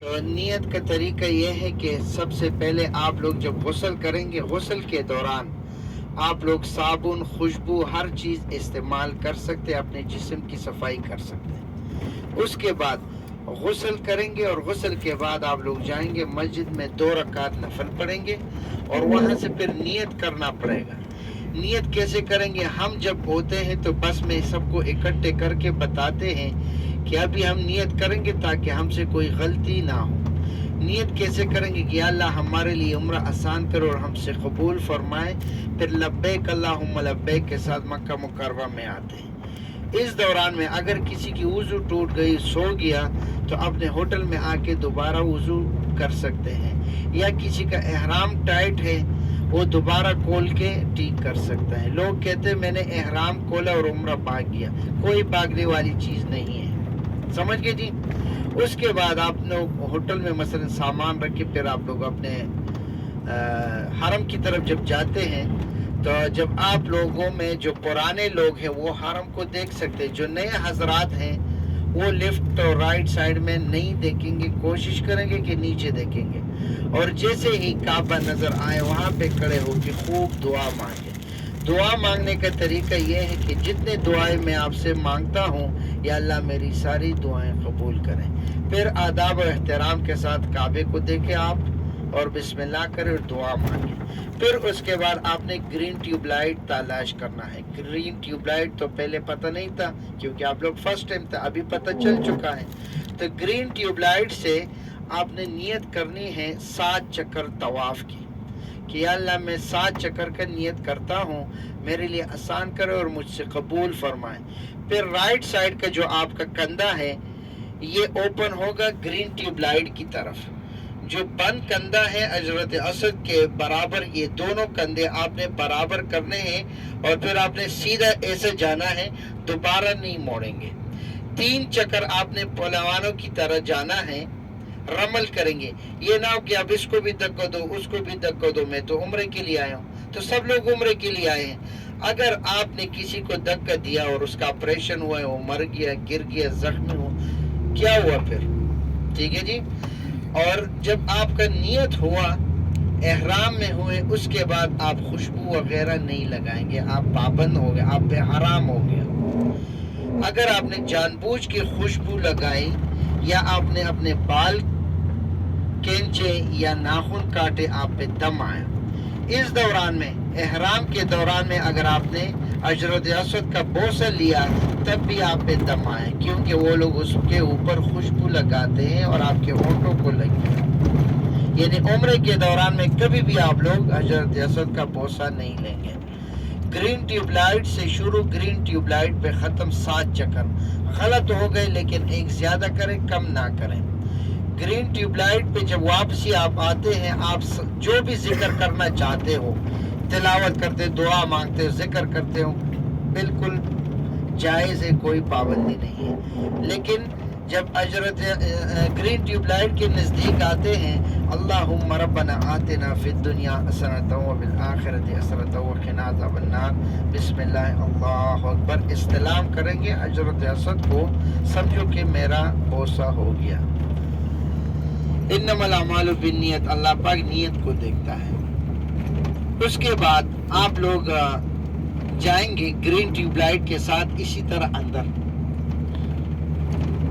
تو نیت کا طریقہ یہ ہے کہ سب سے پہلے آپ لوگ جب غسل کریں گے، غسل کے دوران آپ لوگ صابن، خوشبو، ہر چیز استعمال کر سکتے، اپنے جسم کی صفائی کر سکتے۔ اس کے بعد غسل کریں گے اور غسل کے بعد آپ لوگ جائیں گے مسجد میں 2 رکعت نفل پڑھیں گے اور وہاں سے پھر نیت کرنا پڑے گا۔ نیت کیسے کریں گے؟ ہم جب ہوتے ہیں تو بس میں سب کو اکٹھے کر کے بتاتے ہیں کہ ابھی ہم نیت کریں گے تاکہ ہم سے کوئی غلطی نہ ہو۔ نیت کیسے کریں گے کہ یا اللہ ہمارے لیے عمرہ آسان کرو اور ہم سے قبول فرمائے، پھر لبیک اللہم لبیک کے ساتھ مکہ مکرمہ میں آتے ہیں۔ اس دوران میں اگر کسی کی وضو ٹوٹ گئی، سو گیا، تو اپنے ہوٹل میں آ کے دوبارہ وضو کر سکتے ہیں، یا کسی کا احرام ٹائٹ ہے وہ دوبارہ کھول کے ٹھیک کر سکتا ہے۔ لوگ کہتے ہیں میں نے احرام کھولا اور عمرہ بھاگ گیا، کوئی بھاگنے والی چیز نہیں ہے، سمجھ گئے جی؟ اس کے بعد آپ لوگ ہوٹل میں مثلا سامان رکھ کے پھر آپ لوگ اپنے حرم کی طرف جب جاتے ہیں تو جب آپ لوگوں میں جو پرانے لوگ ہیں وہ حرم کو دیکھ سکتے ہیں، جو نئے حضرات ہیں وہ لیفٹ اور رائٹ سائڈ میں نہیں دیکھیں گے، کوشش کریں گے کہ نیچے دیکھیں گے، اور جیسے ہی کعبہ نظر آئے وہاں پہ کھڑے ہو کے خوب دعا مانگیں۔ دعا مانگنے کا طریقہ یہ ہے کہ جتنے دعائیں میں آپ سے مانگتا ہوں یا اللہ میری ساری دعائیں قبول کریں۔ پھر آداب و احترام کے ساتھ کعبے کو دیکھیں آپ اور بسم اللہ کریں اور دعا مانگیں۔ پھر اس کے بعد آپ نے گرین ٹیوب لائٹ تلاش کرنا ہے۔ گرین ٹیوب لائٹ تو پہلے پتہ نہیں تھا کیونکہ آپ لوگ فرسٹ ٹائم تھا، ابھی پتہ چل چکا ہے۔ تو گرین ٹیوب لائٹ سے آپ نے نیت کرنی ہے 7 چکر طواف کی کہ یا اللہ میں 7 چکر کا نیت کرتا ہوں، میرے لیے آسان کرے اور مجھ سے قبول فرمائے۔ پھر رائٹ سائڈ کا جو آپ کا کندھا ہے یہ اوپن ہوگا گرین ٹیوب لائٹ کی طرف، جو بند کندھا ہے حضرت اسد کے برابر، یہ دونوں کندھے آپ نے برابر کرنے ہیں اور پھر آپ نے سیدھا ایسے جانا ہے، دوبارہ نہیں موڑیں گے۔ 3 چکر آپ نے پہلوانوں کی طرح جانا ہے، رمل کریں گے، یہ نہ ہو کہ اب اس کو بھی دھکا دو اس کو بھی دھکا دو، میں تو عمرے کے لیے آیا ہوں، تو سب لوگ عمرے کے لیے آئے ہیں۔ اگر آپ نے کسی کو دھکا دیا اور اس کا آپریشن ہوا ہے، وہ مر گیا، گر گیا، زخمی ہو، کیا ہوا پھر؟ ٹھیک ہے جی۔ اور جب آپ کا نیت ہوا، احرام میں ہوئے، اس کے بعد آپ خوشبو وغیرہ نہیں لگائیں گے، آپ پابند ہو گئے، آپ پہ حرام ہو گیا۔ اگر آپ نے جان بوجھ کے خوشبو لگائی یا آپ نے اپنے بال کینچے یا ناخن کاٹے، آپ پہ دم آیا۔ اس دوران میں، احرام کے دوران میں اگر آپ نے حجرت اسود کا بوسہ لیا تب بھی آپ پہ دم آئے، کیونکہ وہ لوگ اس کے اوپر خوشبو لگاتے ہیں اور آپ کے ہونٹوں کو لگی۔ یعنی عمرے کے دوران میں کبھی بھی آپ لوگ حجرت اسود کا بوسہ نہیں لیں گے۔ گرین ٹیوب لائٹ سے شروع، گرین ٹیوب لائٹ پہ ختم، 7 چکر۔ غلط ہو گئے لیکن ایک زیادہ کریں، کم نہ کریں۔ گرین ٹیوب لائٹ پہ جب واپسی آپ آتے ہیں، آپ جو بھی ذکر کرنا چاہتے ہو، تلاوت کرتے، دعا مانگتے ہو، ذکر کرتے ہو، بالکل جائز ہے، کوئی پابندی نہیں ہے۔ لیکن جب گرین ٹیوب لائٹ کے نزدیک آتے ہیں، اللہم ربنا آتنا فی الدنیا حسنۃ وفی الآخرۃ حسنۃ وقنا عذاب النار، بسم اللہ اللہ اکبر، استلام کریں گے حجرت اسود کو، سمجھو کہ میرا بوسہ ہو گیا۔ انما الاعمال بالنیت، اللہ پاک نیت کو دیکھتا ہے۔ اس کے بعد آپ لوگ جائیں گے گرین ٹیوب لائٹ کے ساتھ اسی طرح اندر،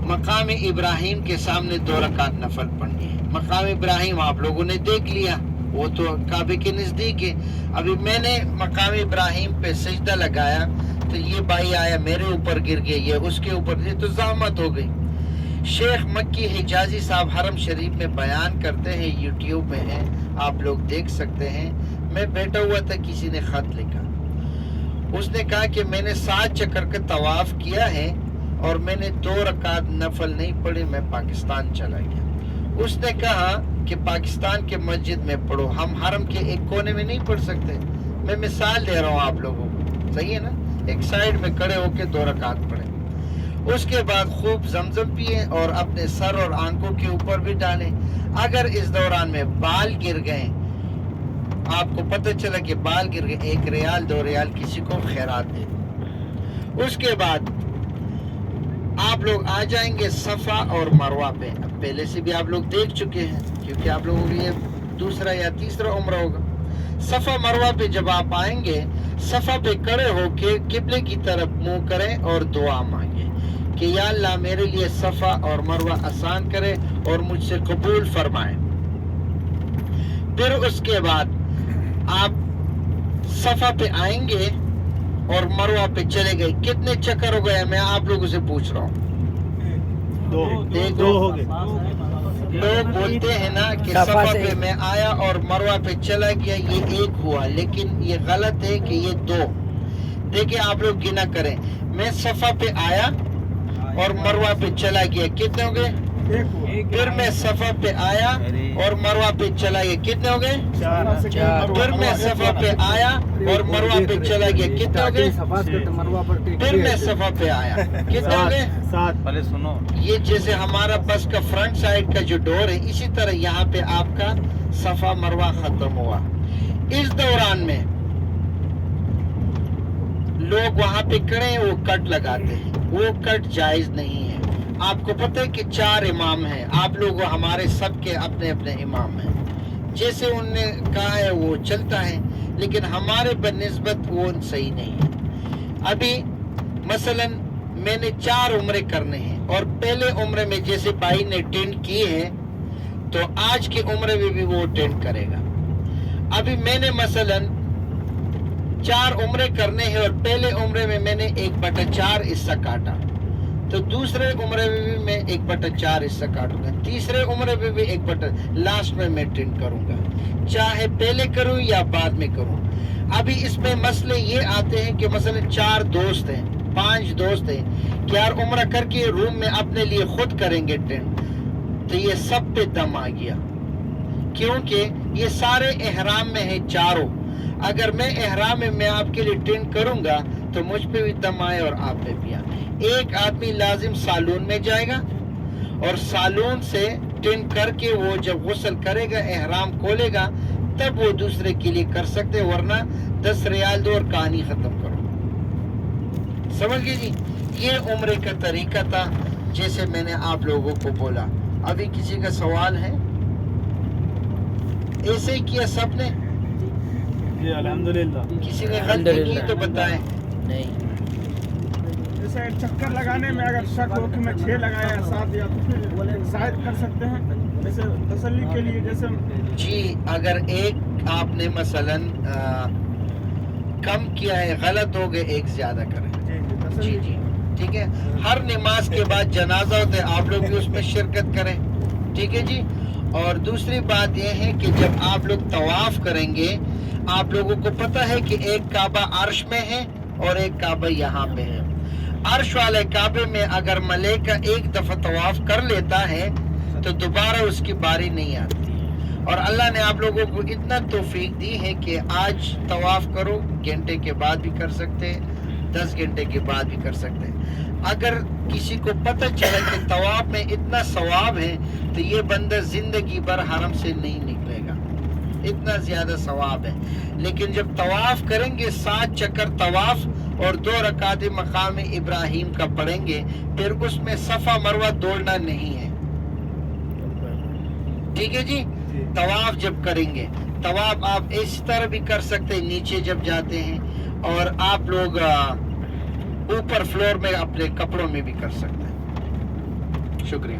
مقام ابراہیم کے سامنے 2 رکعت نفل پڑھنی ہے۔ مقام ابراہیم آپ لوگوں نے دیکھ لیا، وہ تو کعبے کے نزدیک ہے۔ ابھی میں نے مقام ابراہیم پہ سجدہ لگایا تو یہ بھائی آیا میرے اوپر گر گیا، یہ اس کے اوپر، یہ تو زحمت ہو گئی۔ شیخ مکی حجازی صاحب حرم شریف میں بیان کرتے ہیں، یوٹیوب میں ہیں، آپ لوگ دیکھ سکتے ہیں۔ میں بیٹھا ہوا تھا، کسی نے خط لکھا، اس نے کہا کہ میں نے 7 چکر کا طواف کیا ہے اور میں نے 2 رکعت نفل نہیں پڑھی، میں پاکستان چلا گیا۔ اس نے کہا کہ پاکستان کے مسجد میں پڑھو، ہم حرم کے ایک کونے میں نہیں پڑھ سکتے۔ میں مثال دے رہا ہوں آپ لوگوں کو، صحیح ہے نا؟ ایک سائڈ میں کھڑے ہو کے 2 رکعت پڑھیں، اس کے بعد خوب زمزم پیئیں اور اپنے سر اور آنکھوں کے اوپر بھی ڈالیں۔ اگر اس دوران میں بال گر گئے، آپ کو پتہ چلا کہ بال گر گئے، 1 ریال 2 ریال کسی کو خیرات دے دیں۔ اس کے بعد آپ لوگ آ جائیں گے صفا اور مروہ پہ. اب پہلے سے بھی آپ لوگ دیکھ چکے ہیں کیونکہ آپ لوگوں کو یہ دوسرا یا تیسرا عمرہ ہوگا. صفا مروہ پہ جب آپ آئیں گے صفا پہ کھڑے ہو کے قبلے کی طرف منہ کریں اور دعا مانگیں کہ یا اللہ میرے لیے صفا اور مروہ آسان کرے اور مجھ سے قبول فرمائے. پھر اس کے بعد آپ صفا پہ آئیں گے اور مروہ پہ چلے گئے. کتنے چکر ہو گئے میں آپ لوگوں سے پوچھ رہا ہوں؟ دو ہو گئے. لوگ بولتے ہیں نا کہ صفا پہ میں آیا اور مروہ پہ چلا گیا یہ ایک ہوا، لیکن یہ غلط ہے کہ یہ دو. دیکھیں آپ لوگ گنا کریں. میں صفا پہ آیا اور مروہ پہ چلا گیا، کتنے ہو گئے؟ پھر میں صفا پہ آیا اور مروہ پہ چلا گیا، کتنے ہو گئے؟ پھر میں صفا پہ آیا اور مروہ پہ چلا گیا، کتنے ہو گئے؟ پھر میں صفا پہ آیا، کتنے ہو گئے؟ 7. پہلے سنو، یہ جیسے ہمارا بس کا فرنٹ سائڈ کا جو ڈور ہے اسی طرح یہاں پہ آپ کا صفا مروہ ختم ہوا. اس دوران میں لوگ وہاں پہ کھڑے ہیں وہ کٹ لگاتے ہیں، وہ کٹ جائز نہیں ہے. آپ کو پتہ ہے کہ 4 امام ہیں، آپ لوگ ہمارے سب کے اپنے اپنے امام ہیں، جیسے انہوں نے کہا ہے وہ چلتا ہے، لیکن ہمارے بنسبت وہ صحیح نہیں ہے. ابھی مثلا میں نے 4 عمرے کرنے ہیں اور پہلے عمرے میں جیسے بھائی نے ٹینٹ کی ہے تو آج کے عمرے میں بھی وہ ٹینٹ کرے گا. ابھی میں نے مثلا 4 عمرے کرنے ہیں اور پہلے عمرے میں نے 1/4 حصہ کاٹا، تو دوسرے عمرے میں بھی میں 1/4 حصہ کاٹوں گا، تیسرے عمرے میں بھی 1/4، لاسٹ میں ٹینٹ کروں گا، چاہے پہلے کروں یا بعد میں کروں. ابھی اس میں مسئلے یہ آتے ہیں کہ مثلا 4 دوست ہیں، 5 دوست ہیں کہ یار عمرہ کر کے روم میں اپنے لیے خود کریں گے ٹینٹ، تو یہ سب پہ دم آ گیا کیونکہ یہ سارے احرام میں ہیں چاروں. اگر میں احرام میں آپ کے لیے ٹینٹ کروں گا تو مجھ پہ بھی دم آئے اور آپ پہ بھی آئے. ایک آدمی لازم سالون میں جائے گا اور سالون سے ٹینٹ کر کے وہ جب غسل کرے گا احرام کھولے گا تب وہ دوسرے کے لیے کر سکتے، ورنہ 10 ریال دو اور کہانی ختم کرو. سمجھ گئے جی؟ یہ عمرے کا طریقہ تھا جیسے میں نے آپ لوگوں کو بولا. ابھی کسی کا سوال ہے؟ ایسے ہی کیا سب نے؟ جی الحمدللہ. کسی نے غلطی کی تو بتائیں. نہیں، جیسے چکر لگانے میں اگر شک ہو کہ میں 6 لگایا یا 7 یا تو پھر زائد کر سکتے ہیں جیسے تسلی کے لیے. جیسے جی اگر ایک آپ نے مثلا کم کیا ہے، غلط ہو گئے، ایک زیادہ کریں. جی جی ٹھیک ہے. ہر نماز کے بعد جنازہ ہوتا ہے، آپ لوگ بھی اس میں شرکت کریں. ٹھیک ہے جی. اور دوسری بات یہ ہے کہ جب آپ لوگ طواف کریں گے آپ لوگوں کو پتہ ہے کہ ایک کعبہ عرش میں ہے اور ایک کعبہ یہاں پہ ہے. عرش والے کعبے میں اگر ملائکہ ایک دفعہ طواف کر لیتا ہے تو دوبارہ اس کی باری نہیں آتی. اور اللہ نے آپ لوگوں کو اتنا توفیق دی ہے کہ آج طواف کرو، گھنٹے کے بعد بھی کر سکتے ہیں، 10 گھنٹے کے بعد بھی کر سکتے ہیں. اگر کسی کو پتہ چلا کہ طواف میں اتنا ثواب ہے تو یہ بندہ زندگی بھر حرم سے نہیں نکلے گا، اتنا زیادہ ثواب ہے. لیکن جب طواف کریں گے 7 چکر طواف اور 2 رکعت مقام ابراہیم کا پڑھیں گے، پھر اس میں صفا مروہ دوڑنا نہیں ہے. ٹھیک ہے جی. طواف جب کریں گے، طواف آپ اس طرح بھی کر سکتے ہیں نیچے جب جاتے ہیں، اور آپ لوگ اوپر فلور میں اپنے کپڑوں میں بھی کر سکتے ہیں. شکریہ.